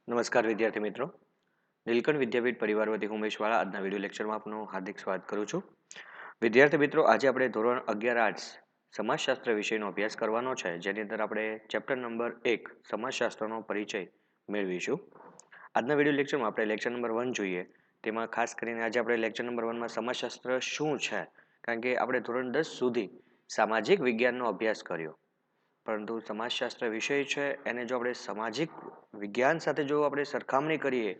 નમસ્કાર વિદ્યાર્થી મિત્રો, નીલકંઠ વિદ્યાપીઠ પરિવાર વતી ઉમેશવાળા આજના વિડીયો લેક્ચરમાં આપનું હાર્દિક સ્વાગત કરું છું. વિદ્યાર્થી મિત્રો, આજે આપણે ધોરણ 11 આર્ટ્સ સમાજશાસ્ત્ર વિષયનો અભ્યાસ કરવાનો છે, જેની અંદર આપણે ચેપ્ટર નંબર 1 સમાજશાસ્ત્રનો પરિચય મેળવીશું. આજના વિડીયો લેક્ચરમાં આપણે લેક્ચર નંબર 1 જોઈએ. તેમાં ખાસ કરીને આજે આપણે લેક્ચર નંબર 1માં સમાજશાસ્ત્ર શું છે, કારણ કે આપણે ધોરણ 10 સુધી સામાજિક વિજ્ઞાનનો અભ્યાસ કર્યો, પરંતુ સમાજશાસ્ત્ર વિષય છે એને જો આપણે સામાજિક વિજ્ઞાન સાથે જો આપણે સરખામણી કરીએ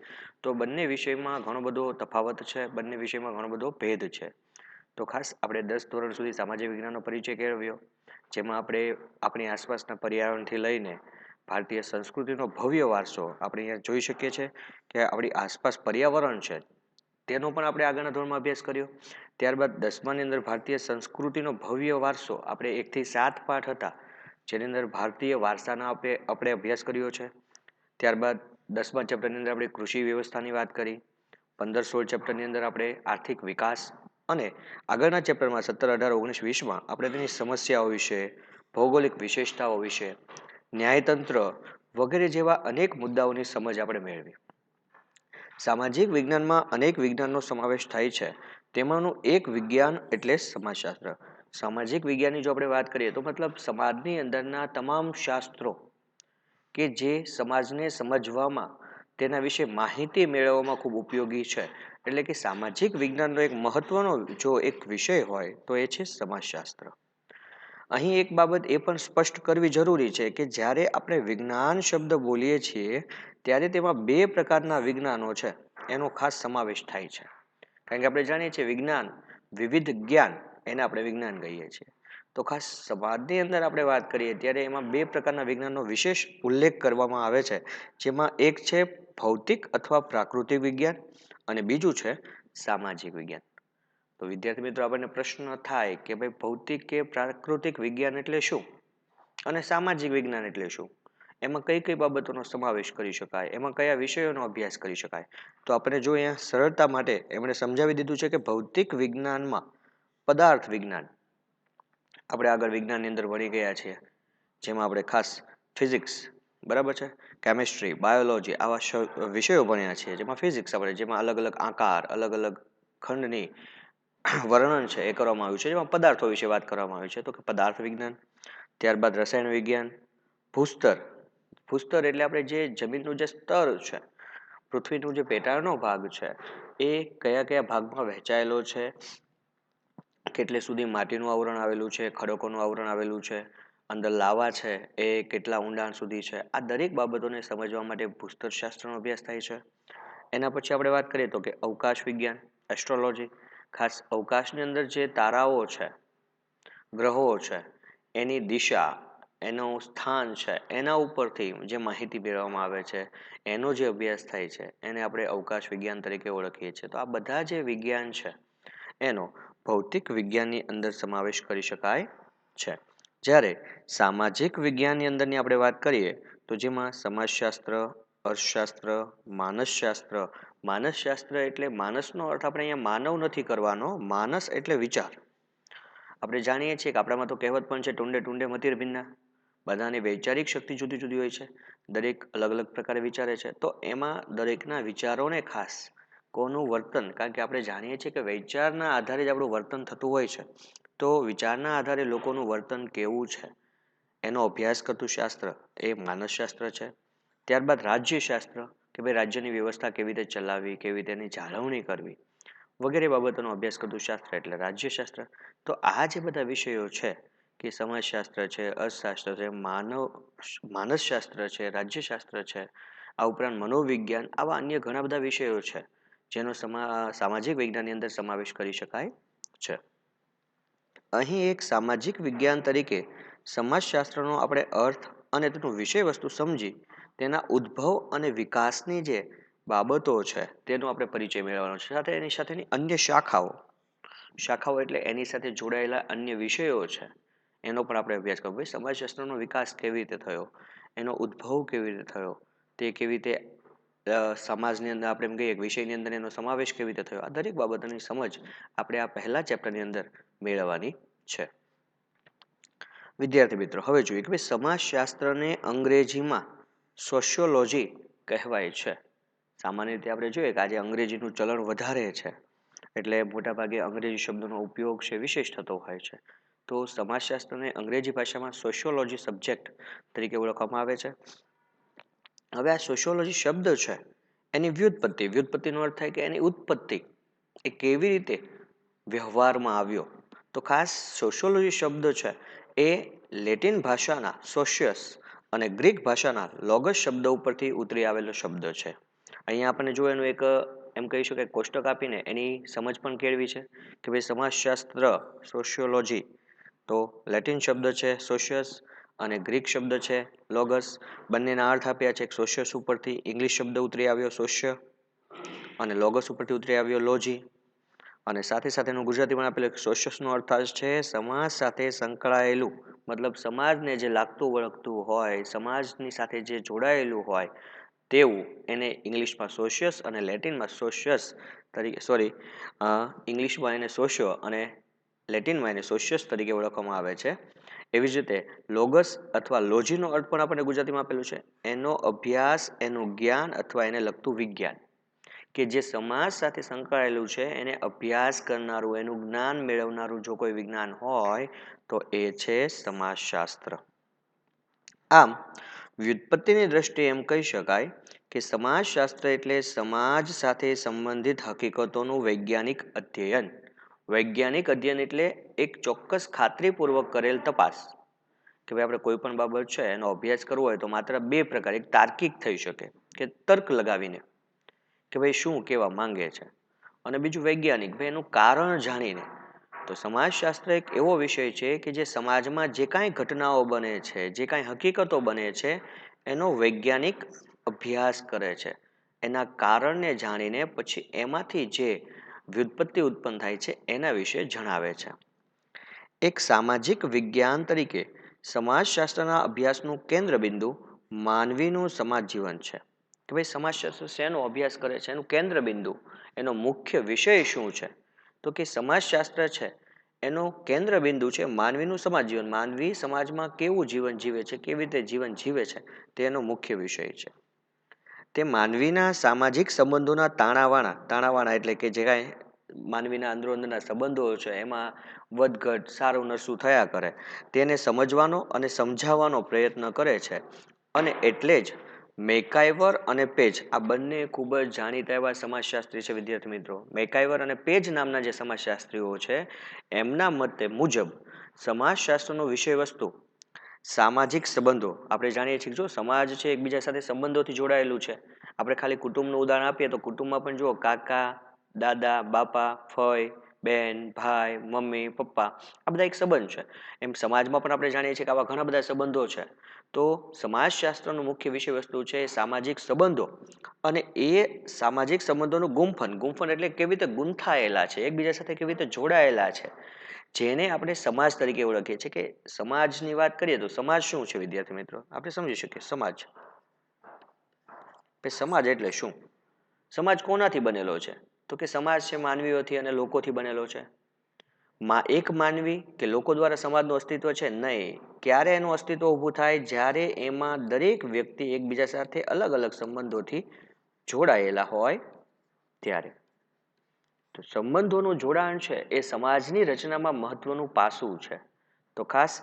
તો બંને વિષયમાં ઘણો બધો તફાવત છે, બંને વિષયમાં ઘણો બધો ભેદ છે. તો ખાસ આપણે 10 ધોરણ સુધી સામાજિક વિજ્ઞાનનો પરિચય કેળવ્યો, જેમાં આપણે આપણી આસપાસના પર્યાવરણથી લઈને ભારતીય સંસ્કૃતિનો ભવ્ય વારસો આપણે અહીંયા જોઈ શકીએ છીએ કે આપણી આસપાસ પર્યાવરણ છે તેનો પણ આપણે આગળના ધોરણમાં અભ્યાસ કર્યો. ત્યારબાદ 10માની અંદર ભારતીય સંસ્કૃતિનો ભવ્ય વારસો આપણે 1 થી 7 પાઠ હતા, જેની અંદર ભારતીય વારસાના આપણે અભ્યાસ કર્યો છે. ત્યારબાદ 10મા ચેપ્ટરની અંદર આપણે કૃષિ વ્યવસ્થાની વાત કરી. 15-16 ચેપ્ટરની અંદર આપણે આર્થિક વિકાસ અને આગળના ચેપ્ટરમાં 17, 18, 19, 20માં આપણે તેની સમસ્યાઓ વિશે, ભૌગોલિક વિશેષતાઓ વિશે, ન્યાયતંત્ર વગેરે જેવા અનેક મુદ્દાઓની સમજ આપણે મેળવી. સામાજિક વિજ્ઞાનમાં અનેક વિજ્ઞાનનો સમાવેશ થાય છે, તેમાંનું એક વિજ્ઞાન એટલે સમાજશાસ્ત્ર. સામાજિક વિજ્ઞાનની જો આપણે વાત કરીએ તો મતલબ સમાજની અંદરના તમામ શાસ્ત્રો કે જે સમાજને સમજવામાં, તેના વિશે માહિતી મેળવવામાં ખૂબ ઉપયોગી છે. એટલે કે સામાજિક વિજ્ઞાનનો એક મહત્વનો જો એક વિષય હોય તો એ છે સમાજશાસ્ત્ર. અહીં એક બાબત એ પણ સ્પષ્ટ કરવી જરૂરી છે કે જ્યારે આપણે વિજ્ઞાન શબ્દ બોલીએ છીએ ત્યારે તેમાં 2 પ્રકારના વિજ્ઞાનો છે એનો ખાસ સમાવેશ થાય છે. કારણ કે આપણે જાણીએ છીએ વિજ્ઞાન વિવિધ જ્ઞાન, એને આપણે વિજ્ઞાન કહીએ છીએ. તો ખાસ સમાજની અંદર આપણે વાત કરીએ ત્યારે એમાં 2 પ્રકારના વિજ્ઞાનનો વિશેષ ઉલ્લેખ કરવામાં આવે છે, જેમાં એક છે ભૌતિક અથવા પ્રાકૃતિક વિજ્ઞાન અને બીજું છે સામાજિક વિજ્ઞાન. તો વિદ્યાર્થી મિત્રો, આપણને પ્રશ્ન થાય કે ભાઈ ભૌતિક કે પ્રાકૃતિક વિજ્ઞાન એટલે શું અને સામાજિક વિજ્ઞાન એટલે શું, એમાં કઈ કઈ બાબતોનો સમાવેશ કરી શકાય, એમાં કયા વિષયોનો અભ્યાસ કરી શકાય. તો આપણે જો અહીંયા સરળતા માટે એમણે સમજાવી દીધું છે કે ભૌતિક વિજ્ઞાનમાં પદાર્થ વિજ્ઞાન આપણે આગળ વિજ્ઞાનની અંદર ભણી ગયા છીએ, જેમાં આપણે ખાસ ફિઝિક્સ, બરાબર છે, કેમિસ્ટ્રી, બાયોલોજી આવા વિષયો ભણ્યા છીએ. જેમાં ફિઝિક્સ આપણે જેમાં અલગ અલગ આકાર, અલગ અલગ ખંડની વર્ણન છે એ કરવામાં આવ્યું છે, જેમાં પદાર્થો વિશે વાત કરવામાં આવી છે, તો કે પદાર્થ વિજ્ઞાન. ત્યારબાદ રસાયણ વિજ્ઞાન, ભૂસ્તર. ભૂસ્તર એટલે આપણે જે જમીનનું જે સ્તર છે, પૃથ્વીનું જે પેટાળનો ભાગ છે, એ કયા કયા ભાગમાં વહેંચાયેલો છે, કેટલે સુધી માટીનું આવરણ આવેલું છે, ખડકોનું આવરણ આવેલું છે, અંદર લાવા છે એ કેટલા ઊંડાણ સુધી છે, આ દરેક બાબતોને સમજવા માટે ભૂસ્તર શાસ્ત્રનો અભ્યાસ થાય છે. એના પછી આપણે વાત કરીએ તો કે અવકાશ વિજ્ઞાન, એસ્ટ્રોલોજી. ખાસ અવકાશની અંદર જે તારાઓ છે, ગ્રહો છે, એની દિશા, એનું સ્થાન છે, એના ઉપરથી જે માહિતી મેળવવામાં આવે છે, એનો જે અભ્યાસ થાય છે એને આપણે અવકાશ વિજ્ઞાન તરીકે ઓળખીએ છીએ. તો આ બધા જે વિજ્ઞાન છે એનો ભૌતિક વિજ્ઞાનની અંદર સમાવેશ કરી શકાય છે. જ્યારે સામાજિક વિજ્ઞાનની અંદરની આપણે વાત કરીએ તો જેમાં સમાજશાસ્ત્ર, અર્થશાસ્ત્ર, માનસશાસ્ત્ર. માનસશાસ્ત્ર એટલે માનસનો અર્થ આપણે અહીંયા માનવ નથી કરવાનો, માનસ એટલે વિચાર. આપણે જાણીએ છીએ કે આપણામાં તો કહેવત પણ છે, ટુંડે ટુંડે મતિર ભિન્ના. બધાની વૈચારિક શક્તિ જુદી જુદી હોય છે, દરેક અલગ અલગ પ્રકારે વિચારે છે. તો એમાં દરેકના વિચારોને ખાસ કોનું વર્તન, કારણ કે આપણે જાણીએ છીએ કે વિચારના આધારે જ આપણું વર્તન થતું હોય છે, તો વિચારના આધારે લોકોનું વર્તન કેવું છે એનો અભ્યાસ કરતું શાસ્ત્ર એ માનસશાસ્ત્ર છે. ત્યારબાદ રાજ્યશાસ્ત્ર, કે ભાઈ રાજ્યની વ્યવસ્થા કેવી રીતે ચલાવવી, કેવી રીતે એની જાળવણી કરવી વગેરે બાબતોનો અભ્યાસ કરતું શાસ્ત્ર એટલે રાજ્યશાસ્ત્ર. તો આ જે બધા વિષયો છે કે સમાજશાસ્ત્ર છે, અર્થશાસ્ત્ર છે, માનસશાસ્ત્ર છે, રાજ્યશાસ્ત્ર છે, આ ઉપરાંત મનોવિજ્ઞાન, આવા અન્ય ઘણા બધા વિષયો છે જેનો સામાજિક વિજ્ઞાનની અંદર સમાવેશ કરી શકાય છે. અહીં એક સામાજિક વિજ્ઞાન તરીકે સમાજશાસ્ત્રનો આપણે અર્થ અને તેનું વિષય વસ્તુ સમજી તેના ઉદ્ભવ અને વિકાસની જે બાબતો છે તેનો આપણે પરિચય મેળવવાનો છે. સાથે એની સાથેની અન્ય શાખાઓ એટલે એની સાથે જોડાયેલા અન્ય વિષયો છે એનો પણ આપણે અભ્યાસ કરવો. ભાઈ સમાજશાસ્ત્રનો વિકાસ કેવી રીતે થયો, એનો ઉદ્ભવ કેવી રીતે થયો, તે કેવી રીતે સમાજની અંદર આપણે એમ કહીએ વિષયની અંદર એનો સમાવેશ કેવી રીતે થયો, આ દરેક બાબતોની સમજ આપણે આ પહેલા ચેપ્ટરની અંદર મેળવવાની છે. વિદ્યાર્થી મિત્રો, હવે જોઈએ કે ભાઈ સમાજશાસ્ત્રને અંગ્રેજીમાં સોશિયોલોજી કહેવાય છે. સામાન્ય રીતે આપણે જોઈએ કે આજે અંગ્રેજીનું ચલણ વધારે છે, એટલે મોટાભાગે અંગ્રેજી શબ્દોનો ઉપયોગ છે વિશેષ થતો હોય છે. તો સમાજશાસ્ત્રને અંગ્રેજી ભાષામાં સોશિયોલોજી સબ્જેક્ટ તરીકે ઓળખવામાં આવે છે. હવે આ સોશિયોલોજી શબ્દ છે એની વ્યુત્પત્તિનો અર્થ થાય કે એની ઉત્પત્તિ એ કેવી રીતે વ્યવહારમાં આવ્યો. તો ખાસ સોશિયોલોજી શબ્દ છે એ લેટિન ભાષાના સોશિયસ અને ગ્રીક ભાષાના લોગસ શબ્દ ઉપરથી ઉતરી આવેલો શબ્દ છે. અહીંયા આપણને જો એનું એક એમ કહી શકાય કોષ્ટક આપીને એની સમજ પણ કેળવી છે કે ભાઈ સમાજશાસ્ત્ર સોશિયોલોજી તો લેટિન શબ્દ છે સોશિયસ અને ગ્રીક શબ્દ છે લોગસ. બંનેના અર્થ આપ્યા છે. સોશિયસ ઉપરથી ઇંગ્લિશ શબ્દ ઉતરી આવ્યો સોશિય અને લોગસ ઉપરથી ઉતરી આવ્યો લોજી. અને સાથે સાથેનું ગુજરાતી પણ આપેલું સોશિયસનો અર્થ છે સમાજ સાથે સંકળાયેલું, મતલબ સમાજને જે લાગતું વળગતું હોય, સમાજની સાથે જે જોડાયેલું હોય તેવું એને ઇંગ્લિશમાં સોશિયસ અને લેટિનમાં સોશિયસ તરીકે ઇંગ્લિશમાં એને સોશિયો અને લેટિનમાં એને સોશિયસ તરીકે ઓળખવામાં આવે છે. એવી જ રીતે લોગસ અથવા લોજીનો અર્થ પણ આપણને ગુજરાતીમાં આપેલું છે એનો અભ્યાસ, એનું જ્ઞાન અથવા એને લગતું વિજ્ઞાન, કે જે સમાજ સાથે સંકળાયેલું છે એને અભ્યાસ કરનારું, એનું જ્ઞાન મેળવનારું જો કોઈ વિજ્ઞાન હોય તો એ છે સમાજશાસ્ત્ર. આમ વ્યુત્પત્તિની દ્રષ્ટિએ એમ કહી શકાય કે સમાજશાસ્ત્ર એટલે સમાજ સાથે સંબંધિત હકીકતોનું વૈજ્ઞાનિક અધ્યયન. વૈજ્ઞાનિક અધ્યયન એટલે એક ચોક્કસ ખાતરીપૂર્વક કરેલ તપાસ કે ભાઈ આપણે કોઈ પણ બાબત છે એનો અભ્યાસ કરવો હોય તો માત્ર બે પ્રકાર, એક તાર્કિક થઈ શકે કે તર્ક લગાવીને કે ભાઈ શું કહેવા માંગે છે, અને બીજું વૈજ્ઞાનિક, ભાઈ એનું કારણ જાણીને. તો સમાજશાસ્ત્ર એક એવો વિષય છે કે જે સમાજમાં જે કાંઈ ઘટનાઓ બને છે, જે કાંઈ હકીકતો બને છે એનો વૈજ્ઞાનિક અભ્યાસ કરે છે. એના કારણને જાણીને પછી એમાંથી જે વ્યુત્પત્તિ ઉત્પન્ન થાય છે એના વિશે જણાવે છે. એક સામાજિક વિજ્ઞાન તરીકે સમાજશાસ્ત્રના અભ્યાસનું કેન્દ્ર બિંદુ માનવીનું સમાજ જીવન છે. કે ભાઈ સમાજશાસ્ત્ર શેનો અભ્યાસ કરે છે, એનું કેન્દ્ર બિંદુ, એનો મુખ્ય વિષય શું છે, તો કે સમાજશાસ્ત્ર છે એનો કેન્દ્ર બિંદુ છે માનવીનું સમાજ જીવન. માનવી સમાજમાં કેવું જીવન જીવે છે, કેવી રીતે જીવન જીવે છે તેનો મુખ્ય વિષય છે. તે માનવીના સામાજિક સંબંધોના તાણાવાણા એટલે કે જે કાંઈ માનવીના અંદરોઅંદરના સંબંધો છે એમાં વધઘટ, સારું નરસું થયા કરે તેને સમજવાનો અને સમજાવવાનો પ્રયત્ન કરે છે. અને એટલે જ મેકાઇવર અને પેજ આ બંને ખૂબ જ જાણીતા એવા સમાજશાસ્ત્રી છે વિદ્યાર્થી મિત્રો. મેકાઇવર અને પેજ નામના જે સમાજશાસ્ત્રીઓ છે એમના મતે મુજબ સમાજશાસ્ત્રનો વિષય વસ્તુ સામાજિક સંબંધો. આપણે જાણીએ છીએ જો સમાજ છે એકબીજા સાથે સંબંધોથી જોડાયેલું છે. આપણે ખાલી કુટુંબનું ઉદાહરણ આપીએ તો કુટુંબમાં પણ જુઓ કાકા, દાદા, બાપા, ફઈ, બેન, ભાઈ, મમ્મી, પપ્પા આ બધા એક સંબંધ છે. એમ સમાજમાં પણ આપણે જાણીએ છીએ કે આવા ઘણા બધા સંબંધો છે. તો સમાજશાસ્ત્રનો મુખ્ય વિષય વસ્તુ છે સામાજિક સંબંધો, અને એ સામાજિક સંબંધોનું ગુંફન એટલે કેવી રીતે ગૂંથાયેલા છે, એકબીજા સાથે કેવી રીતે જોડાયેલા છે, જેને આપણે સમાજ તરીકે ઓળખીએ છીએ. કે સમાજની વાત કરીએ તો સમાજ શું છે વિદ્યાર્થી મિત્રો, આપણે સમજી શકીએ સમાજ એટલે શું. સમાજ કોનાથી બનેલો છે, તો કે સમાજ છે માનવીઓથી અને લોકોથી બનેલો છે. એક માનવી કે લોકો દ્વારા સમાજનું અસ્તિત્વ છે નહીં. ક્યારે એનું અસ્તિત્વ ઊભું થાય, જ્યારે એમાં દરેક વ્યક્તિ એકબીજા સાથે અલગ અલગ સંબંધોથી જોડાયેલા હોય ત્યારે. તો સંબંધોનું જોડાણ છે એ સમાજની રચનામાં મહત્વનું પાસું છે. તો ખાસ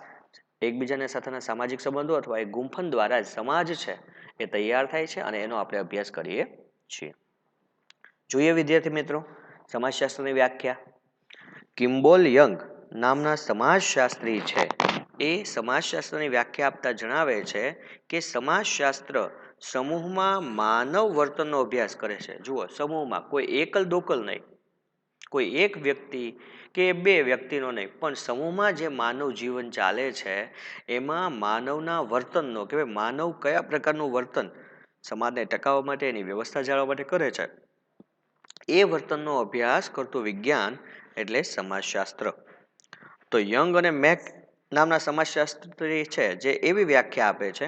એકબીજાના સાથેના સામાજિક સંબંધો અથવા એક ગુંફન દ્વારા સમાજ છે એ તૈયાર થાય છે અને એનો આપણે અભ્યાસ કરીએ છીએ. જોઈએ વિદ્યાર્થી મિત્રો સમાજશાસ્ત્રની વ્યાખ્યા. કિમ્બોલ યંગ નામના સમાજશાસ્ત્રી છે એ સમાજશાસ્ત્રની વ્યાખ્યા આપતા જણાવે છે કે સમાજશાસ્ત્ર સમૂહમાં માનવ વર્તનનો અભ્યાસ કરે છે. જુઓ, સમૂહમાં, કોઈ એકલ દોકલ નહીં, કોઈ એક વ્યક્તિ કે બે વ્યક્તિનો નહીં, પણ સમૂહમાં જે માનવ જીવન ચાલે છે એમાં માનવના વર્તનનો કે ભાઈ માનવ કયા પ્રકારનું વર્તન સમાજને ટકાવવા માટે, એની વ્યવસ્થા જાળવવા માટે કરે છે, એ વર્તનનો અભ્યાસ કરતું વિજ્ઞાન એટલે સમાજશાસ્ત્ર. તો યંગ અને મેક નામના સમાજશાસ્ત્રી છે જે એવી વ્યાખ્યા આપે છે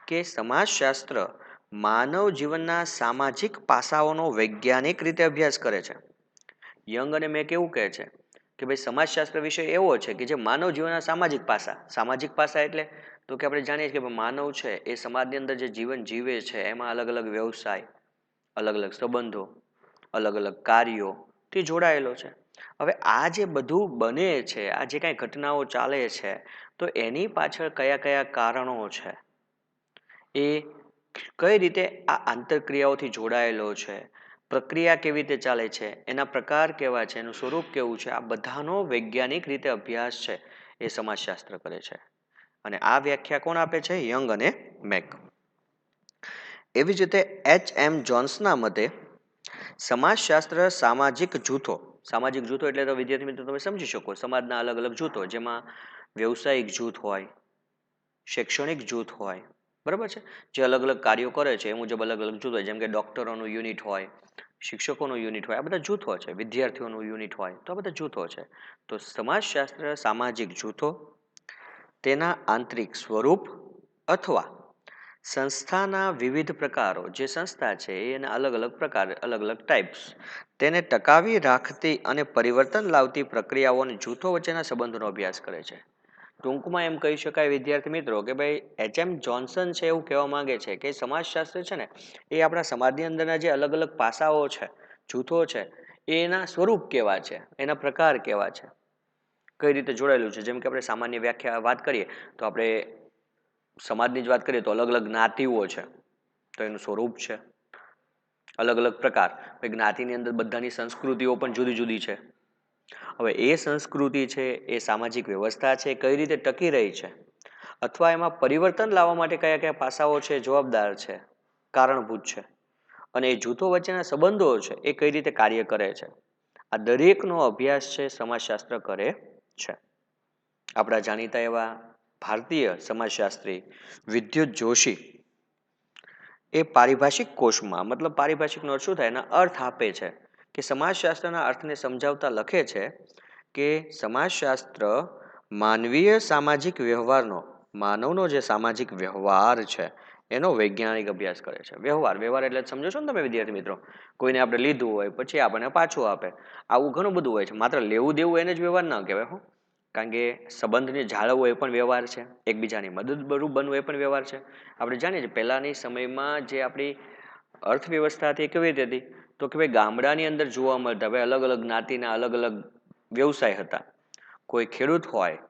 કે સમાજશાસ્ત્ર માનવ જીવનના સામાજિક પાસાઓનો વૈજ્ઞાનિક રીતે અભ્યાસ કરે છે. યંગ અને મેક એવું કહે છે કે ભાઈ સમાજશાસ્ત્ર વિષય એવો છે કે જે માનવ જીવનના સામાજિક પાસા એટલે તો કે આપણે જાણીએ છીએ કે માનવ છે એ સમાજની અંદર જે જીવન જીવે છે એમાં અલગ અલગ વ્યવસાય, અલગ અલગ સંબંધો, અલગ અલગ કાર્યોથી જોડાયેલો છે. હવે આ જે બધું બને છે, આ જે કાંઈ ઘટનાઓ ચાલે છે, તો એની પાછળ કયા કયા કારણો છે, એ કઈ રીતે આ આંતરક્રિયાઓથી જોડાયેલો છે, પ્રક્રિયા કેવી રીતે ચાલે છે, એના પ્રકાર કેવા છે, એનું સ્વરૂપ કેવું છે, આ બધાનો વૈજ્ઞાનિક રીતે અભ્યાસ છે એ સમાજશાસ્ત્ર કરે છે. અને આ વ્યાખ્યા કોણ આપે છે? યંગ અને મેક. એવી જ રીતે H.M. જોન્સના મતે સમાજશાસ્ત્ર સામાજિક જૂથો એટલે તો વિદ્યાર્થી મિત્રો તમે સમજી શકો, સમાજના અલગ અલગ જૂથો, જેમાં વ્યવસાયિક જૂથ હોય, શૈક્ષણિક જૂથ હોય, બરાબર છે, જે અલગ અલગ કાર્યો કરે છે એ મુજબ અલગ અલગ જૂથ હોય, જેમ કે ડોક્ટરોનું યુનિટ હોય, શિક્ષકોનું યુનિટ હોય, આ બધા જૂથો છે, વિદ્યાર્થીઓનું યુનિટ હોય, તો આ બધા જૂથો છે. તો સમાજશાસ્ત્ર સામાજિક જૂથો, તેના આંતરિક સ્વરૂપ અથવા સંસ્થાના વિવિધ પ્રકારો, જે સંસ્થા છે એના અલગ અલગ પ્રકાર, અલગ અલગ ટાઈપ્સ, તેને ટકાવી રાખતી અને પરિવર્તન લાવતી પ્રક્રિયાઓ અને જૂથો વચ્ચેના સંબંધોનો અભ્યાસ કરે છે. ટૂંકમાં એમ કહી શકાય વિદ્યાર્થી મિત્રો કે ભાઈ H.M. જોન્સન છે એવું કહેવા માંગે છે કે સમાજશાસ્ત્ર છે ને એ આપણા સમાજની અંદરના જે અલગ અલગ પાસાઓ છે, જૂથો છે, એના સ્વરૂપ કેવા છે, એના પ્રકાર કેવા છે, કઈ રીતે જોડાયેલું છે. જેમ કે આપણે સામાન્ય વ્યાખ્યા વાત કરીએ તો આપણે સમાજની જ વાત કરીએ તો અલગ અલગ જ્ઞાતિઓ છે, તો એનું સ્વરૂપ છે, અલગ અલગ પ્રકાર. જ્ઞાતિની અંદર બધાની સંસ્કૃતિઓ પણ જુદી જુદી છે. હવે એ સંસ્કૃતિ છે, એ સામાજિક વ્યવસ્થા છે, કઈ રીતે ટકી રહી છે, અથવા એમાં પરિવર્તન લાવવા માટે કયા કયા પાસાઓ છે જવાબદાર છે, કારણભૂત છે, અને એ જૂથો વચ્ચેના સંબંધો છે એ કઈ રીતે કાર્ય કરે છે, આ દરેકનો અભ્યાસ છે સમાજશાસ્ત્ર કરે છે. આપણા જાણીતા એવા ભારતીય સમાજશાસ્ત્રી વિદ્યુત જોશી એ પારિભાષિક કોષમાં, મતલબ પારિભાષિકનો અર્થ શું થાય, એના અર્થ આપે છે કે સમાજશાસ્ત્રના અર્થને સમજાવતા લખે છે કે સમાજશાસ્ત્ર માનવીય સામાજિક વ્યવહારનો, માનવનો જે સામાજિક વ્યવહાર છે એનો વૈજ્ઞાનિક અભ્યાસ કરે છે. વ્યવહાર એટલે સમજો છો ને તમે વિદ્યાર્થી મિત્રો, કોઈને આપણે લીધું હોય પછી આપણને પાછું આપે, આવું ઘણું બધું હોય છે. માત્ર લેવું દેવું એને જ વ્યવહાર ના કહેવાય હો, કારણ કે સંબંધને જાળવવો એ પણ વ્યવહાર છે, એકબીજાની મદદરૂપ બનવું એ પણ વ્યવહાર છે. આપણે જાણીએ છીએ પહેલાની સમયમાં જે આપણી અર્થવ્યવસ્થા હતી એ કેવી રીતે હતી, તો કે ભાઈ ગામડાની અંદર જોવા મળતા ભાઈ અલગ અલગ જ્ઞાતિના અલગ અલગ વ્યવસાય હતા. કોઈ ખેડૂત હોય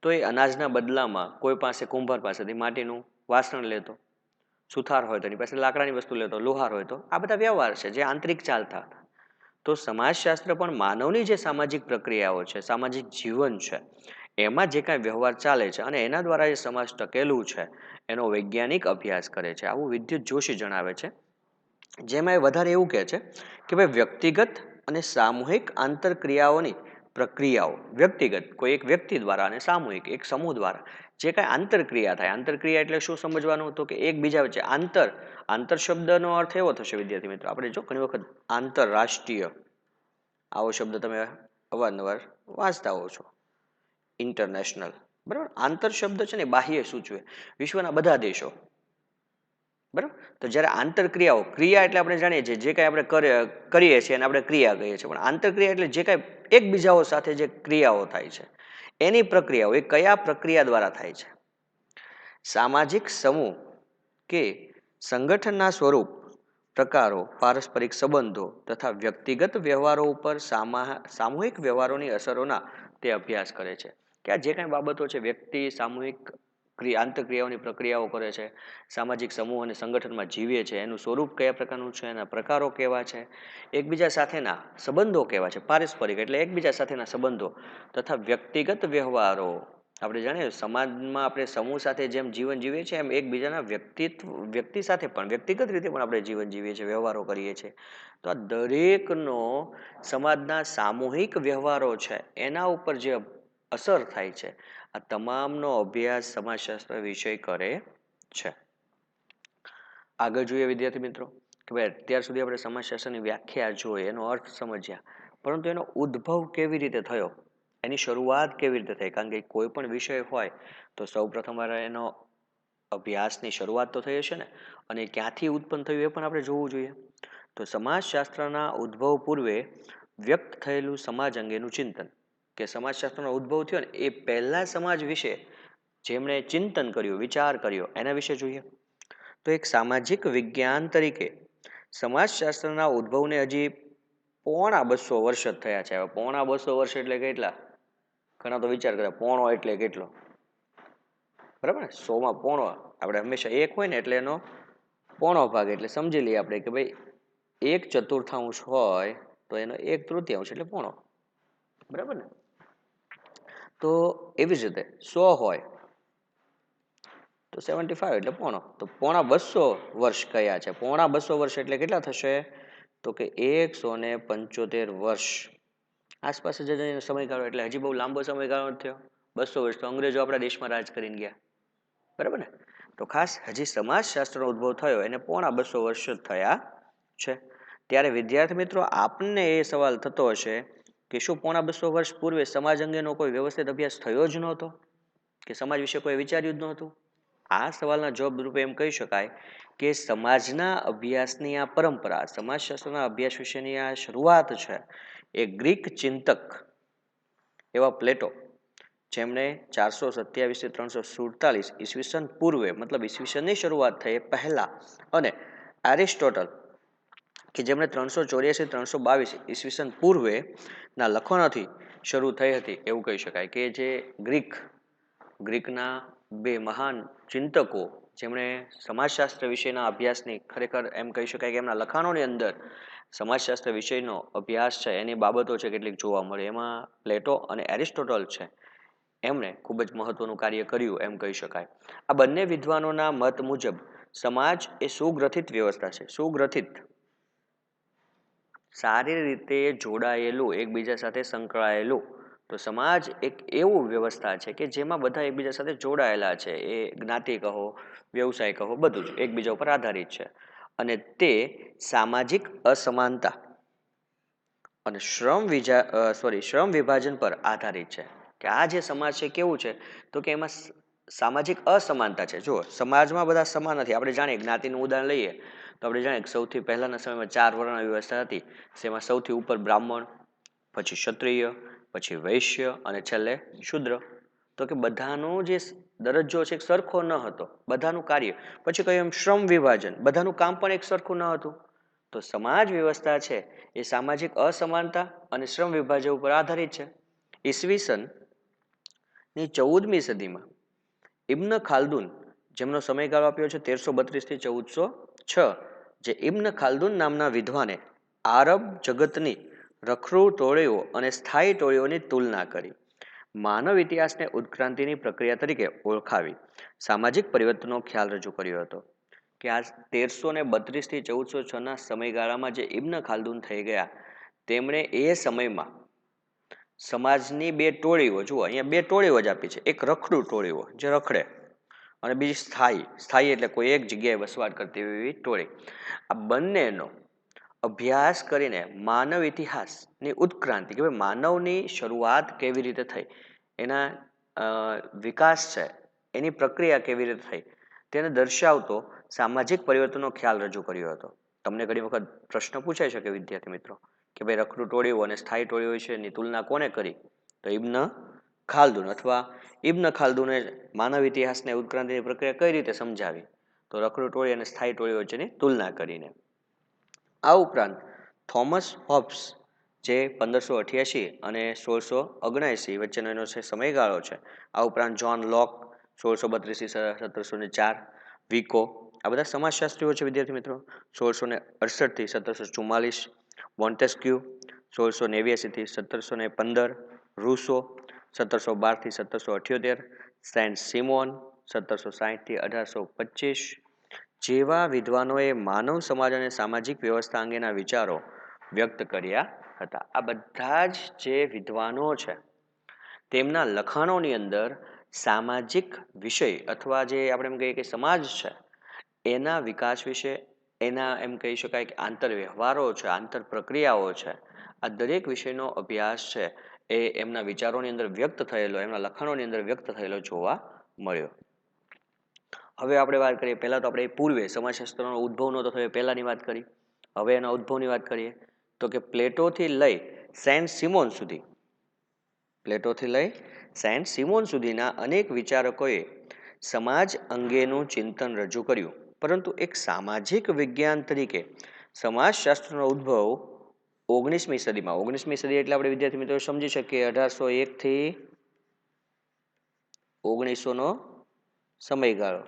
તો એ અનાજના બદલામાં કોઈ પાસે કુંભાર પાસેથી માટીનું વાસણ લેતો, સુથાર હોય તો એની પાસે લાકડાની વસ્તુ લેતો, લુહાર હોય તો, આ બધા વ્યવહાર છે જે આંતરિક ચાલતા હતા. તો સમાજશાસ્ત્ર પણ માનવની જે સામાજિક પ્રક્રિયાઓ છે, સામાજિક જીવન છે, એમાં જે કાંઈ વ્યવહાર ચાલે છે અને એના દ્વારા જે સમાજ ટકેલું છે એનો વૈજ્ઞાનિક અભ્યાસ કરે છે, આવું વિદ્યુત જોશી જણાવે છે. જેમાં એ વધારે એવું કહે છે કે ભાઈ વ્યક્તિગત અને સામૂહિક આંતરક્રિયાઓની પ્રક્રિયાઓ, વ્યક્તિગત કોઈ એક વ્યક્તિ દ્વારા અને સામૂહિક એક સમૂહ દ્વારા જે કાંઈ આંતરક્રિયા થાય, આંતરક્રિયા એટલે શું સમજવાનું, તો કે એકબીજા વચ્ચે આંતર શબ્દનો અર્થ એવો થશે વિદ્યાર્થી મિત્રો, આપણે જો ઘણી વખત આંતરરાષ્ટ્રીય આવો શબ્દ તમે અવારનવાર વાંચતા હોવ છો, ઇન્ટરનેશનલ, બરાબર. આંતર શબ્દ છે ને બાહ્ય સૂચવે, વિશ્વના બધા દેશો, બરાબર. તો જ્યારે આંતરક્રિયાઓ, ક્રિયા એટલે આપણે જાણીએ છીએ જે કાંઈ આપણે કરીએ છીએ અને આપણે ક્રિયા કહીએ છીએ, પણ આંતરક્રિયા એટલે જે કાંઈ એકબીજાઓ સાથે જે ક્રિયાઓ થાય છે એની પ્રક્રિયાઓ, એ કયા પ્રક્રિયા દ્વારા થાય છે. સામાજિક સમૂહ કે સંગઠનના સ્વરૂપ, પ્રકારો, પારસ્પરિક સંબંધો તથા વ્યક્તિગત વ્યવહારો ઉપર સામૂહિક વ્યવહારોની અસરોના તે અભ્યાસ કરે છે કે આ જે કાંઈ બાબતો છે, વ્યક્તિ સામૂહિક આંતરક્રિયાઓની પ્રક્રિયાઓ કરે છે, સામાજિક સમૂહ અને સંગઠનમાં જીવે છે, એનું સ્વરૂપ કયા પ્રકારનું છે, એના પ્રકારો કેવા છે, એકબીજા સાથેના સંબંધો કેવા છે, પારસ્પરિક એટલે એકબીજા સાથેના સંબંધો તથા વ્યક્તિગત વ્યવહારો. આપણે જાણીએ સમાજમાં આપણે સમૂહ સાથે જેમ જીવન જીવીએ છીએ એમ એકબીજાના વ્યક્તિ સાથે પણ વ્યક્તિગત રીતે પણ આપણે જીવન જીવીએ છીએ, વ્યવહારો કરીએ છીએ. તો આ દરેકનો સમાજના સામૂહિક વ્યવહારો છે એના ઉપર જે અસર થાય છે, આ તમામનો અભ્યાસ સમાજશાસ્ત્ર વિષય કરે છે. આગળ જોઈએ વિદ્યાર્થી મિત્રો કે ભાઈ અત્યાર સુધી આપણે સમાજશાસ્ત્રની વ્યાખ્યા જોઈ, એનો અર્થ સમજ્યા, પરંતુ એનો ઉદ્ભવ કેવી રીતે થયો, એની શરૂઆત કેવી રીતે થઈ, કારણ કે કોઈ પણ વિષય હોય તો સૌ પ્રથમ વાર એનો અભ્યાસની શરૂઆત તો થઈ હશે ને, અને ક્યાંથી ઉત્પન્ન થયું એ પણ આપણે જોવું જોઈએ. તો સમાજશાસ્ત્રના ઉદ્ભવ પૂર્વે વ્યક્ત થયેલું સમાજ અંગેનું ચિંતન, કે સમાજશાસ્ત્રનો ઉદ્ભવ થયો ને એ પહેલા સમાજ વિશે જેમણે ચિંતન કર્યું, વિચાર કર્યો, એના વિશે જોઈએ. તો એક સામાજિક વિજ્ઞાન તરીકે સમાજશાસ્ત્રના ઉદ્ભવને હજી પોણા 200 વર્ષ જ થયા છે. હવે પોણા 200 વર્ષ એટલે કેટલા? ઘણા તો વિચાર કરે પોણો એટલે કેટલો, બરાબર ને? 100માં પોણો, આપણે હંમેશા એક હોય ને એટલે એનો પોણો ભાગ એટલે સમજી લઈએ આપણે કે ભાઈ 1/4 હોય તો એનો 1/3 એટલે પોણો, બરાબર ને? તો એવી જ રીતે 100 હોય તો 75 એટલે પોણો. તો પોણા 200 વર્ષ કયા છે? પોણા 200 વર્ષ એટલે કેટલા થશે? તો કે 175 વર્ષ આસપાસ જ એનો સમયગાળો. એટલે હજી બહુ લાંબો સમયગાળો નથી થયો. 200 વર્ષ તો અંગ્રેજો આપણા દેશમાં રાજ કરીને ગયા, બરાબર ને? તો ખાસ હજી સમાજશાસ્ત્રનો ઉદ્ભવ થયો એને પોણા 200 વર્ષ જ થયા છે. ત્યારે વિદ્યાર્થી મિત્રો, આપને એ સવાલ થતો હશે કે શું પોણા 200 વર્ષ પૂર્વે સમાજ અંગેનો કોઈ વ્યવસ્થિત અભ્યાસ થયો જ નહોતો, કે સમાજ વિશે કોઈ વિચાર્યું જ નહોતું? આ સવાલના જવાબ રૂપે એમ કહી શકાય કે સમાજના અભ્યાસની આ પરંપરા, સમાજશાસ્ત્રના અભ્યાસ વિશેની આ શરૂઆત છે એ ગ્રીક ચિંતક એવા પ્લેટો, જેમણે 427 થી 347 ઈસવીસન પૂર્વે, મતલબ ઈસવીસનની શરૂઆત થઈ પહેલા, અને એરિસ્ટોટલ કે જેમણે 384-322 ઈસવીસન પૂર્વે ના લખનોથી શરૂ થઈ હતી, એવું કહી શકાય કે જે ગ્રીકના બે મહાન ચિંતકો, જેમણે સમાજશાસ્ત્ર વિશેના અભ્યાસની ખરેખર એમ કહી શકાય કે એમના લખાણોની અંદર સમાજશાસ્ત્ર વિષયનો અભ્યાસ છે એની બાબતો છે કેટલીક જોવા મળે. એમાં પ્લેટો અને એરિસ્ટોટલ છે, એમણે ખૂબ જ મહત્વનું કાર્ય કર્યું એમ કહી શકાય. આ બંને વિદ્વાનોના મત મુજબ સમાજ એ સુગ્રથિત વ્યવસ્થા છે. સુગ્રથિત, સારી રીતે જોડાયેલું, એકબીજા સાથે સંકળાયેલું. તો સમાજ એક એવું વ્યવસ્થા છે કે જેમાં બધા એકબીજા સાથે જોડાયેલા છે. એ જ્ઞાતિ કહો, વ્યવસાય કહો, બધું જ એકબીજા ઉપર આધારિત છે. અને તે સામાજિક અસમાનતા અને શ્રમ વિભાજન પર આધારિત છે. કે આ જે સમાજ છે કેવું છે? તો કે એમાં સામાજિક અસમાનતા છે. જુઓ, સમાજમાં બધા સમાન નથી. આપણે જાણીએ, જ્ઞાતિનું ઉદાહરણ લઈએ તો આપણે જાણીએ કે સૌથી પહેલાના સમયમાં 4 વર્ણ વ્યવસ્થા હતી. જેમાં સૌથી ઉપર બ્રાહ્મણ, પછી ક્ષત્રિય, પછી વૈશ્ય અને છેલ્લે શૂદ્ર. તો કે બધાનો જે દરજ્જો છે સરખો ન હતો, બધાનું કાર્ય. પછી કહ્યું એમ શ્રમ વિભાજન, બધાનું કામ પણ એક સરખું ન હતું. તો સમાજ વ્યવસ્થા છે એ સામાજિક અસમાનતા અને શ્રમ વિભાજન ઉપર આધારિત છે. ઈસવીસન ની 14મી સદીમાં ઇબ્ન ખાલ્દુન, જેમનો સમયગાળો આપ્યો છે 1332 થી 1406, જે ઇબ્ન ખાલ્દુન નામના વિદ્વાને આરબ જગતની રખરૂ ટોળીઓ અને સ્થાયી ટોળીઓની તુલના કરી માનવ ઇતિહાસને ઉત્ક્રાંતિની પ્રક્રિયા તરીકે ઓળખાવી સામાજિક પરિવર્તનનો ખ્યાલ રજૂ કર્યો હતો. કે આ 1332 થી 1406 ના સમયગાળામાં જે ઇબ્ન ખાલ્દુન થઈ ગયા, તેમણે એ સમયમાં સમાજની બે ટોળીઓ, જુઓ અહીંયા બે ટોળીઓ જ આપી છે. એક રખડુ ટોળીઓ જે રખડે, અને બીજી સ્થાયી એટલે કોઈ એક જગ્યાએ વસવાટ કરતી એવી ટોળી. આ બંનેનો અભ્યાસ કરીને માનવ ઇતિહાસની ઉત્ક્રાંતિ, કે ભાઈ માનવની શરૂઆત કેવી રીતે થઈ, એના વિકાસ છે એની પ્રક્રિયા કેવી રીતે થઈ, તેને દર્શાવતો સામાજિક પરિવર્તનનો ખ્યાલ રજૂ કર્યો હતો. તમને ઘણી વખત પ્રશ્ન પૂછાઈ શકે વિદ્યાર્થી મિત્રો કે ભાઈ રખડુ ટોળીઓ અને સ્થાયી ટોળીઓ વિશેની તુલના કોને કરી? તો ઇબ્ન ખાલ્દુન, અથવા ઇબ્ન ખાલ્દુને માનવ ઇતિહાસને ઉત્ક્રાંતિની પ્રક્રિયા કઈ રીતે સમજાવી? તો રખડુ ટોળી અને સ્થાયી ટોળી વચ્ચેની તુલના કરીને. આ ઉપરાંત થોમસ હોબ્સ, જે 1588 અને 1679 વચ્ચેનો એનો સમયગાળો છે. આ ઉપરાંત જોન લોક 1632 થી 1704, વિકો, આ બધા સમાજશાસ્ત્રીઓ છે વિદ્યાર્થી મિત્રો. 1668 થી 1744, મોન્ટેસ્ક્યુ 1689 થી 1715, રૂસો 1712 થી 1778, સેન્ટ સિમોન 1760 થી 1825 જેવા વિદ્વાનોએ માનવ સમાજ અને સામાજિક વ્યવસ્થા અંગેના વિચારો વ્યક્ત કર્યા હતા. આ બધા જ જે વિદ્વાનો છે તેમના લખાણોની અંદર સામાજિક વિષય, અથવા જે આપણે એમ કહીએ કે સમાજ છે એના વિકાસ વિશે, એના એમ કહી શકાય કે આંતર વ્યવહારો છે, આંતર પ્રક્રિયાઓ છે, આ દરેક વિષયનો અભ્યાસ છે એ એમના વિચારોની અંદર વ્યક્ત થયેલો, એમના લખાણોની અંદર વ્યક્ત થયેલો જોવા મળ્યો. હવે આપણે વાત કરીએ, પહેલા તો આપણે પૂર્વે સમાજશાસ્ત્રનો ઉદ્ભવ નહોતો થયો પહેલાની વાત કરી. હવે એના ઉદ્ભવની વાત કરીએ તો કે પ્લેટોથી લઈ સેન્ટ સિમોન સુધી પ્લેટોથી લઈ સેન્ટ સિમોન સુધીના અનેક વિચારકોએ સમાજ અંગેનું ચિંતન રજૂ કર્યું, પરંતુ એક સામાજિક વિજ્ઞાન તરીકે સમાજશાસ્ત્રનો ઉદ્ભવ 19મી સદીમાં, 19મી સદી એટલે આપણે વિદ્યાર્થી મિત્રો સમજી શકીએ 1801 થી 1900નો સમયગાળો,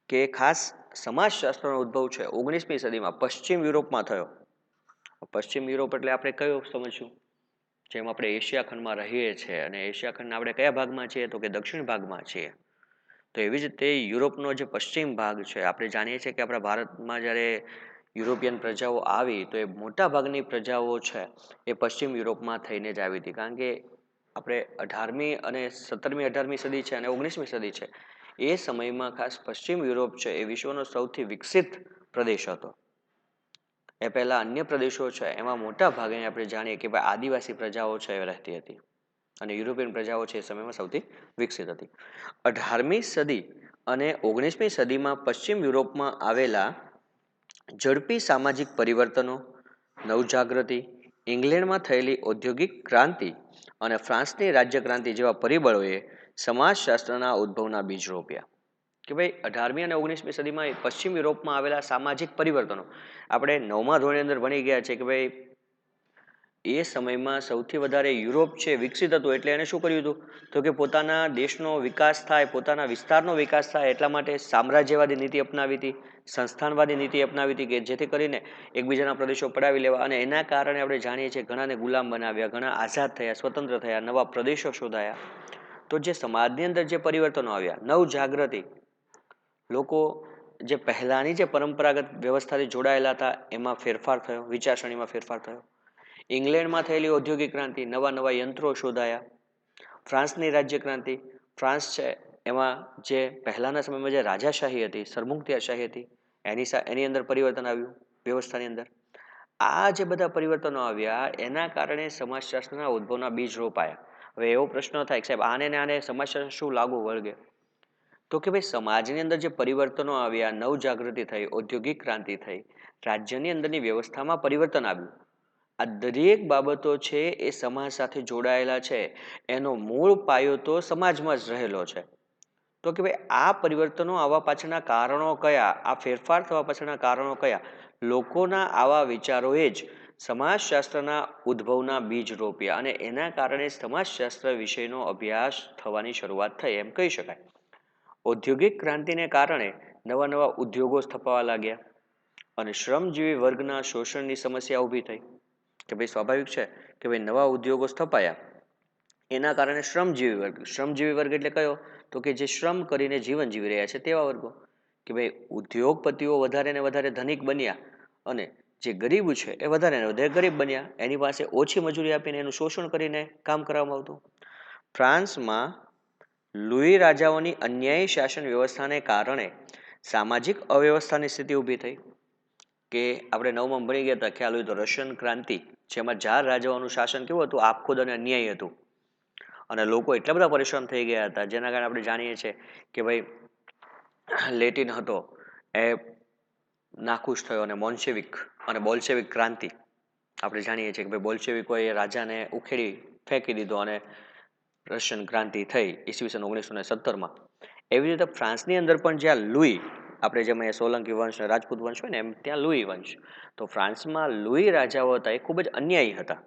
કે ખાસ સમાજશાસ્ત્રનો ઉદ્ભવ છે 19મી સદીમાં પશ્ચિમ યુરોપમાં થયો. પશ્ચિમ યુરોપ એટલે આપણે કયું સમજશું? જેમ આપણે એશિયા ખંડમાં રહીએ છીએ અને એશિયા ખંડના આપણે કયા ભાગમાં છીએ? તો કે દક્ષિણ ભાગમાં છીએ. તો એવી જ રીતે યુરોપનો જે પશ્ચિમ ભાગ છે, આપણે જાણીએ છીએ કે આપણા ભારતમાં જ્યારે યુરોપિયન પ્રજાઓ આવી તો એ મોટા ભાગની પ્રજાઓ છે એ પશ્ચિમ યુરોપમાં થઈને જ આવી હતી. કારણ કે આપણે 18મી અને 17મી 18મી સદી છે અને 19મી સદી છે, એ સમયમાં ખાસ પશ્ચિમ યુરોપ છે એ વિશ્વનો સૌથી વિકસિત પ્રદેશ હતો. એ પહેલા અન્ય પ્રદેશો છે એમાં મોટા ભાગે આપણે જાણીએ કે ભાઈ આદિવાસી પ્રજાઓ છે એ રહેતી હતી અને યુરોપિયન પ્રજાઓ છે એ સમયમાં સૌથી વિકસિત હતી. 18મી સદી અને 19મી સદીમાં પશ્ચિમ યુરોપમાં આવેલા ઝડપી સામાજિક પરિવર્તનો, નવજાગૃતિ, ઇંગ્લેન્ડમાં થયેલી ઔદ્યોગિક ક્રાંતિ અને ફ્રાન્સની રાજ્ય ક્રાંતિ જેવા પરિબળોએ સમાજશાસ્ત્રના ઉદ્ભવના બીજ રોપ્યા. કે ભાઈ 18મી અને 19મી સદીમાં પશ્ચિમ યુરોપમાં આવેલા સામાજિક પરિવર્તનો, આપણે 9મા ધોરણની અંદર ભણી ગયા છે કે ભાઈ એ સમયમાં સૌથી વધારે યુરોપ છે વિકસિત હતું, એટલે એને શું કર્યું હતું? તો કે પોતાના દેશનો વિકાસ થાય, પોતાના વિસ્તારનો વિકાસ થાય એટલા માટે સામ્રાજ્યવાદી નીતિ અપનાવી હતી, સંસ્થાનવાદી નીતિ અપનાવી હતી, કે જેથી કરીને એકબીજાના પ્રદેશો પડાવી લેવા. અને એના કારણે આપણે જાણીએ છીએ ઘણાને ગુલામ બનાવ્યા, ઘણા આઝાદ થયા, સ્વતંત્ર થયા, નવા પ્રદેશો શોધાયા. તો જે સમાજની અંદર જે પરિવર્તનો આવ્યા, નવ જાગૃતિ, લોકો જે પહેલાની જે પરંપરાગત વ્યવસ્થાથી જોડાયેલા હતા એમાં ફેરફાર થયો, વિચારસરણીમાં ફેરફાર થયો. ઇંગ્લેન્ડમાં થયેલી ઔદ્યોગિક ક્રાંતિ, નવા નવા યંત્રો શોધાયા. ફ્રાન્સની રાજ્ય ક્રાંતિ, ફ્રાન્સ છે એમાં જે પહેલાના સમયમાં જે રાજાશાહી હતી, સરમુખત્યારશાહી હતી, એની અંદર પરિવર્તન આવ્યું વ્યવસ્થાની અંદર. આ જે બધા પરિવર્તનો આવ્યા એના કારણે સમાજશાસ્ત્રના ઉદ્ભવના બીજ રોપાયા. હવે એવો પ્રશ્ન થાય કે સાહેબ આને ને આને સમાજશાસ્ત્ર શું લાગુ વળગે? તો કે ભાઈ સમાજની અંદર જે પરિવર્તનો આવ્યા, નવજાગૃતિ થઈ, ઔદ્યોગિક ક્રાંતિ થઈ, રાજ્યની અંદરની વ્યવસ્થામાં પરિવર્તન આવ્યું, આ દરેક બાબતો છે એ સમાજ સાથે જોડાયેલા છે. એનો મૂળ પાયો તો સમાજમાં જ રહેલો છે. તો કે ભાઈ આ પરિવર્તનો આવવા પાછળના કારણો કયા? આ ફેરફાર થવા પાછળના કારણો કયા? લોકોના આવા વિચારોએ જ સમાજશાસ્ત્રના ઉદ્ભવના બીજ રોપ્યા અને એના કારણે સમાજશાસ્ત્ર વિષયનો અભ્યાસ થવાની શરૂઆત થઈ એમ કહી શકાય. ઔદ્યોગિક ક્રાંતિને કારણે નવા નવા ઉદ્યોગો સ્થપાવા લાગ્યા અને શ્રમજીવી વર્ગના શોષણની સમસ્યા ઊભી થઈ. કે ભાઈ સ્વાભાવિક છે કે ભાઈ નવા ઉદ્યોગો સ્થપાયા એના કારણે શ્રમજીવી વર્ગ એટલે કયો? તો કે જે શ્રમ કરીને જીવન જીવી રહ્યા છે તેવા વર્ગો. કે ભાઈ ઉદ્યોગપતિઓ વધારે ને વધારે ધનિક બન્યા અને જે ગરીબ છે એ વધારે ને વધારે ગરીબ બન્યા, એની પાસે ઓછી મજૂરી આપીને એનું શોષણ કરીને કામ કરવામાં આવતું. ફ્રાન્સમાં લુઈ રાજાઓની અન્યાયી શાસન વ્યવસ્થાને કારણે સામાજિક અવ્યવસ્થાની સ્થિતિ ઊભી થઈ. કે આપણે 9માં ભણી ગયા હતા, ખ્યાલ હોય તો રશિયન ક્રાંતિ, જેમાં જાર રાજાઓનું શાસન કેવું હતું? આપખુદ અને અન્યાયી હતું અને લોકો એટલા બધા પરેશાન થઈ ગયા હતા જેના કારણે આપણે જાણીએ છીએ કે ભાઈ લેટિન હતો એ નાખુશ થયો અને બોલ્શેવિક ક્રાંતિ, આપણે જાણીએ છીએ કે ભાઈ બોલ્શેવિકોએ રાજાને ઉખેડી ફેંકી દીધો અને રશિયન ક્રાંતિ થઈ ઈસવીસન 1917માં. એવી રીતે ફ્રાન્સની અંદર પણ જ્યાં લુઈ, આપણે જેમ અહીંયા સોલંકી વંશ અને રાજપૂત વંશ હોય ને એમ ત્યાં લુઈ વંશ, તો ફ્રાન્સમાં લુઈ રાજાઓ હતા એ ખૂબ જ અન્યાયી હતા,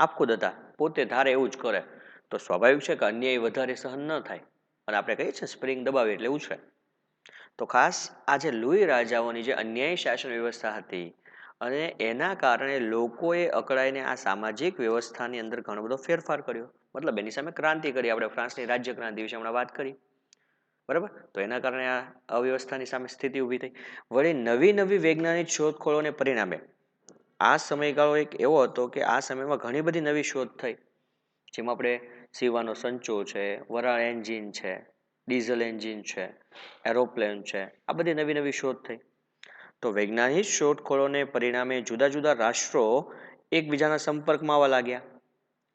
આપખુદ હતા, પોતે ધારે એવું જ કરે. તો સ્વાભાવિક છે કે અન્યાય વધારે સહન ન થાય અને આપણે કહીએ છીએ સ્પ્રિંગ દબાવે એટલે ઉછળે. તો ખાસ આ જે લુઈ રાજાઓની જે અન્યાયી શાસન વ્યવસ્થા હતી અને એના કારણે લોકોએ અકળાઈને આ સામાજિક વ્યવસ્થાની અંદર ઘણો બધો ફેરફાર કર્યો, મતલબ એની સામે ક્રાંતિ કરી. આપણે ફ્રાન્સની રાજ્ય ક્રાંતિ વિશે હમણાં વાત કરી, બરાબર? તો એના કારણે આ અવ્યવસ્થાની સામે સ્થિતિ ઊભી થઈ. વળી નવી નવી વૈજ્ઞાનિક શોધખોળોને પરિણામે આ સમયગાળો એક એવો હતો કે આ સમયમાં ઘણી બધી નવી શોધ થઈ, જેમાં આપણે સીવાનો સંચો છે, વરાળ એન્જિન છે, ડીઝલ એન્જિન છે, એરોપ્લેન છે, આ બધી નવી નવી શોધ થઈ. તો વૈજ્ઞાનિક શોધખોળોને પરિણામે જુદા જુદા રાષ્ટ્રો એકબીજાના સંપર્કમાં આવવા લાગ્યા.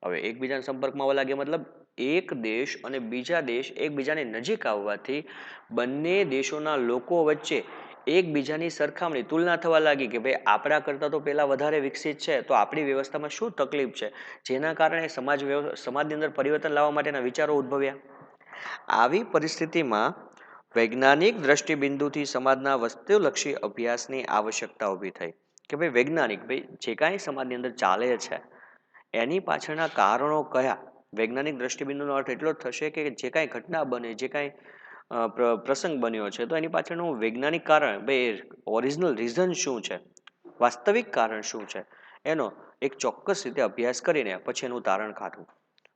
હવે એકબીજાના સંપર્કમાં આવવા લાગ્યા મતલબ એક દેશ અને બીજા દેશ એકબીજાની નજીક આવવાથી બંને દેશોના લોકો વચ્ચે એકબીજાની સરખામણી તુલના થવા લાગી કે ભાઈ આપણા કરતાં તો પેલા વધારે વિકસિત છે, તો આપણી વ્યવસ્થામાં શું તકલીફ છે, જેના કારણે સમાજની અંદર પરિવર્તન લાવવા માટેના વિચારો ઉદ્ભવ્યા. આવી પરિસ્થિતિમાં વૈજ્ઞાનિક દ્રષ્ટિબિંદુથી સમાજના વસ્તુલક્ષી અભ્યાસની આવશ્યકતા ઊભી થઈ કે ભાઈ વૈજ્ઞાનિક ભાઈ જે કાંઈ સમાજની અંદર ચાલે છે એની પાછળના કારણો કયા. વૈજ્ઞાનિક દ્રષ્ટિબિંદુનો અર્થ એટલો જ થશે કે જે કાંઈ ઘટના બને, જે કાંઈ પ્રસંગ બન્યો છે, તો એની પાછળનું વૈજ્ઞાનિક કારણ ભાઈ ઓરિજિનલ રીઝન શું છે, વાસ્તવિક કારણ શું છે, એનો એક ચોક્કસ રીતે અભ્યાસ કરીને પછી એનું તારણ કાઢવું.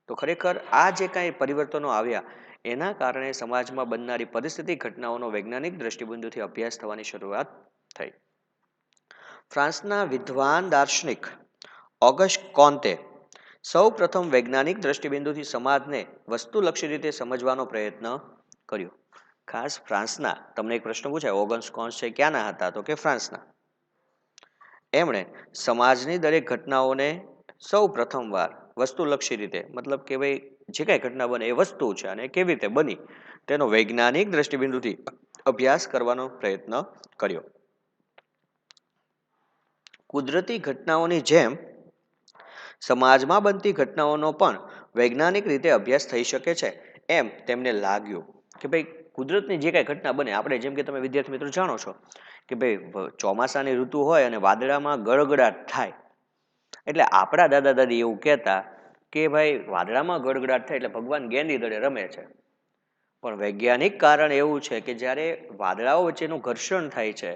તો ખરેખર આ જે કાંઈ પરિવર્તનો આવ્યા એના કારણે સમાજમાં બનનારી પરિસ્થિતિ ઘટનાઓનો વૈજ્ઞાનિક દ્રષ્ટિબિંદુથી અભ્યાસ થવાની શરૂઆત થઈ. ફ્રાન્સના વિદ્વાન દાર્શનિક ઓગસ્ટ કોન્તે સૌ પ્રથમ વૈજ્ઞાનિક દ્રષ્ટિબિંદુથી સમાજને વસ્તુલક્ષી રીતે સમજવાનો પ્રયત્ન કર્યો. ખાસ ફ્રાન્સના, તમને એક પ્રશ્ન પૂછાય ઓગસ્ટ કોન્તે છે ક્યાંના હતા, તો કે ફ્રાન્સના. એમણે સમાજની દરેક ઘટનાઓને સૌ પ્રથમવાર વસ્તુલક્ષી રીતે, મતલબ કે ભાઈ જે કાંઈ ઘટના બને એ વસ્તુ છે અને કેવી રીતે બની તેનો વૈજ્ઞાનિક દ્રષ્ટિબિંદુથી અભ્યાસ કરવાનો પ્રયત્ન કર્યો. કુદરતી ઘટનાઓની જેમ સમાજમાં બનતી ઘટનાઓનો પણ વૈજ્ઞાનિક રીતે અભ્યાસ થઈ શકે છે એમ તેમને લાગ્યું કે ભાઈ કુદરતની જે કાંઈ ઘટના બને, આપણે જેમ કે તમે વિદ્યાર્થી મિત્રો જાણો છો કે ભાઈ ચોમાસાની ઋતુ હોય અને વાદળામાં ગડગડાટ થાય, એટલે આપણા દાદા દાદી એવું કહેતા કે ભાઈ વાદળામાં ગડગડાટ થાય એટલે ભગવાન ગેંડી દડે રમે છે. પણ વૈજ્ઞાનિક કારણ એવું છે કે જ્યારે વાદળાઓ વચ્ચેનું ઘર્ષણ થાય છે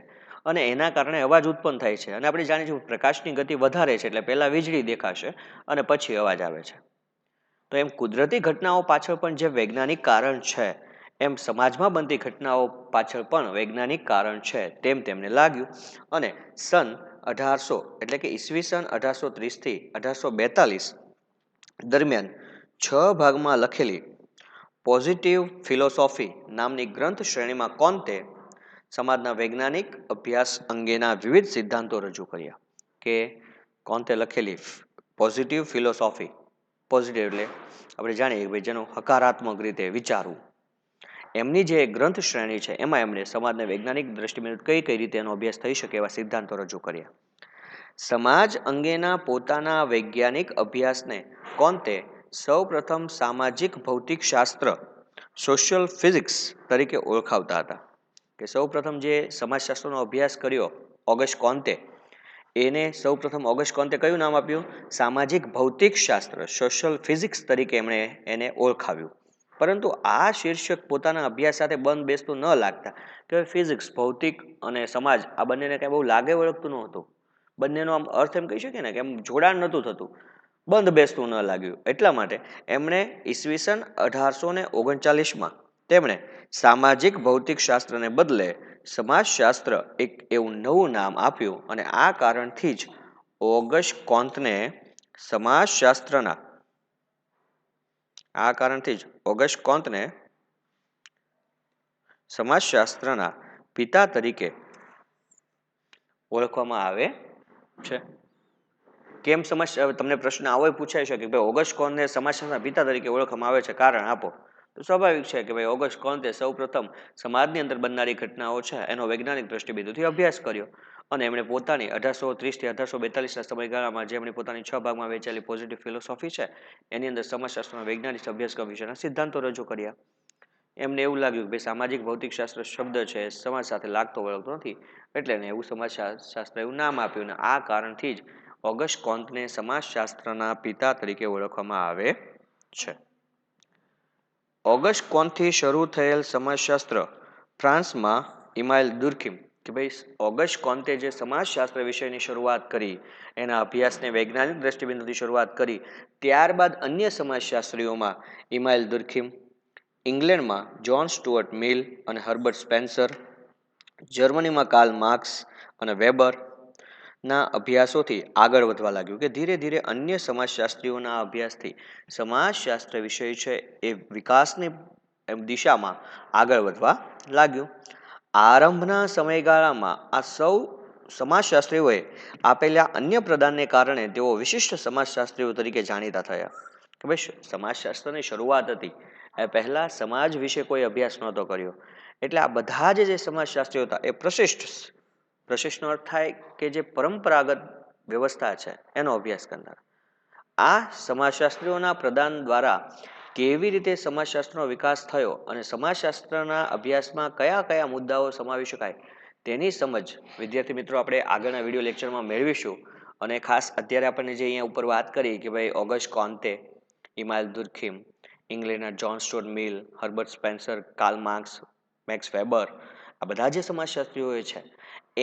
અને એના કારણે અવાજ ઉત્પન્ન થાય છે, અને આપણે જાણીએ છીએ પ્રકાશની ગતિ વધારે છે એટલે પહેલા વીજળી દેખાશે અને પછી અવાજ આવે છે. તો એમ કુદરતી ઘટનાઓ પાછળ પણ જે વૈજ્ઞાનિક કારણ છે, એમ સમાજમાં બનતી ઘટનાઓ પાછળ પણ વૈજ્ઞાનિક કારણ છે તેમ તેમને લાગ્યું. અને સન 1800 એટલે કે ઈસવીસન 1830 થી 1842 દરમિયાન 6 ભાગમાં લખેલી પોઝિટિવ ફિલોસોફી નામની ગ્રંથ શ્રેણીમાં કોન્તે સમાજના વૈજ્ઞાનિક અભ્યાસ અંગેના વિવિધ સિદ્ધાંતો રજૂ કર્યા. કે કોન્તે લખેલી પોઝિટિવ ફિલોસોફી, પોઝિટિવ એટલે આપણે જાણીએ કે જેનું હકારાત્મક રીતે વિચારવું, એમની જે ગ્રંથ શ્રેણી છે એમાં એમણે સમાજને વૈજ્ઞાનિક દ્રષ્ટિબિંદુ કઈ કઈ રીતે એનો અભ્યાસ થઈ શકે એવા સિદ્ધાંતો રજૂ કર્યા. સમાજ અંગેના પોતાના વૈજ્ઞાનિક અભ્યાસને કોન્તે સૌ પ્રથમ સામાજિક ભૌતિક શાસ્ત્ર સોશિયલ ફિઝિક્સ તરીકે ઓળખાવતા હતા. કે સૌ પ્રથમ જે સમાજશાસ્ત્રનો અભ્યાસ કર્યો ઓગસ્ટ કોન્તે, એને સૌ પ્રથમ ઓગસ્ટ કોન્તે કયું નામ આપ્યું? સામાજિક ભૌતિક શાસ્ત્ર સોશિયલ ફિઝિક્સ તરીકે એમણે એને ઓળખાવ્યું. પરંતુ આ શીર્ષક પોતાના અભ્યાસ સાથે બંધ બેસતું ન લાગતા કે ફિઝિક્સ, ભૌતિક અને સમાજ આ બંનેને કંઈ બહુ લાગે વળગતું નહોતું. બંનેનો આમ અર્થ એમ કહી શકીએ ને કે એમ જોડાણ નહોતું થતું, બંધ બેસતું ન લાગ્યું. એટલા માટે એમણે ઈસવીસન 1839માં તેમણે સામાજિક ભૌતિક શાસ્ત્રને બદલે સમાજશાસ્ત્ર એક એવું નવું નામ આપ્યું, અને આ કારણથી જ ઓગસ્ટ કોન્તને સમાજશાસ્ત્રના પિતા તરીકે ઓળખવામાં આવે છે. કેમ તમને પ્રશ્ન આવો પૂછાઈ શકે કે ભાઈ ઓગસ્ટ કોન્તને સમાજશાસ્ત્રના પિતા તરીકે ઓળખવામાં આવે છે, કારણ આપો. તો સ્વાભાવિક છે કે ભાઈ ઓગસ્ટ કોન્તે સૌ પ્રથમ સમાજની અંદર બનનારી ઘટનાઓ છે એનો વૈજ્ઞાનિક દ્રષ્ટિબિંદુથી અભ્યાસ કર્યો, અને એમણે પોતાની 1830 થી 1842ના સમયગાળામાં જે એમની પોતાની 6 ભાગમાં વહેંચાયેલી પોઝિટિવ ફિલોસોફી છે એની અંદર સમાજશાસ્ત્રના વૈજ્ઞાનિક અભ્યાસક્રમ વિશેના સિદ્ધાંતો રજૂ કર્યા. એમને એવું લાગ્યું કે ભાઈ સામાજિક ભૌતિક શાસ્ત્ર શબ્દ છે સમાજ સાથે લાગતો વળગતો નથી, એટલે એને એવું સમાજશાસ્ત્ર એવું નામ આપ્યું, અને આ કારણથી જ ઓગસ્ટ કોન્તને સમાજશાસ્ત્રના પિતા તરીકે ઓળખવામાં આવે છે. ઓગસ્ટ કોન્તથી શરૂ થયેલ સમાજશાસ્ત્ર ફ્રાન્સમાં ઇમાઇલ દુર્કીમ કે ભાઈ ઓગસ્ટ કોન્તે જે સમાજશાસ્ત્ર વિષયની શરૂઆત કરી, એના અભ્યાસને વૈજ્ઞાનિક દ્રષ્ટિબિંદુથી શરૂઆત કરી, ત્યારબાદ અન્ય સમાજશાસ્ત્રીઓમાં ઇમાઇલ દુર્કીમ, ઇંગ્લેન્ડમાં જ્હોન સ્ટુઅર્ટ મિલ અને હર્બર્ટ સ્પેન્સર, જર્મનીમાં કાર્લ માર્ક્સ અને વેબર ના અભ્યાસોથી આગળ વધવા લાગ્યું. કે ધીરે ધીરે અન્ય સમાજશાસ્ત્રીઓના અભ્યાસથી સમાજશાસ્ત્ર વિષય છે એ વિકાસની દિશામાં આગળ વધવા લાગ્યું. આરંભના સમયગાળામાં આ સૌ સમાજશાસ્ત્રીઓએ આપેલા અન્ય પ્રદાનને કારણે તેઓ વિશિષ્ટ સમાજશાસ્ત્રીઓ તરીકે જાણીતા થયા. કે ભાઈ સમાજશાસ્ત્રની શરૂઆત હતી એ પહેલા સમાજ વિશે કોઈ અભ્યાસ નહોતો કર્યો, એટલે આ બધા જે સમાજશાસ્ત્રીઓ હતા એ પ્રશિષ્ટનો અર્થ થાય કે જે પરંપરાગત વ્યવસ્થા છે એનો અભ્યાસ કરનાર. આ સમાજશાસ્ત્રીઓના પ્રદાન દ્વારા કેવી રીતે સમાજશાસ્ત્રનો વિકાસ થયો અને સમાજશાસ્ત્રના અભ્યાસમાં કયા કયા મુદ્દાઓ સમાવી શકાય તેની સમજ વિદ્યાર્થી મિત્રો આપણે આગળના વિડીયો લેક્ચરમાં મેળવીશું. અને ખાસ અત્યારે આપણને જે અહીંયા ઉપર વાત કરી કે ભાઈ ઓગસ્ટ કોન્તે, ઇમાઇલ દુર્ખિમ, ઇંગ્લેન્ડના John Stuart Mill, Herbert Spencer, Karl Marx, Max Weber, આ બધા જે સમાજશાસ્ત્રીઓ છે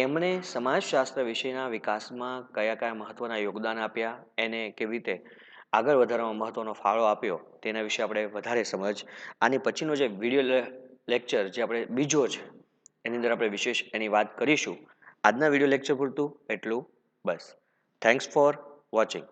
એમણે સમાજશાસ્ત્ર વિષયના વિકાસમાં કયા કયા મહત્વના યોગદાન આપ્યા, એને કેવી રીતે આગળ વધારવામાં મહત્વનો ફાળો આપ્યો તેના વિશે આપણે વધારે સમજ આની પછીનો જે વિડીયો લેક્ચર જે આપણે બીજો છે એની અંદર આપણે વિશેષ એની વાત કરીશું. આજના વિડીયો લેક્ચર પૂરતું એટલું બસ. Thanks for watching.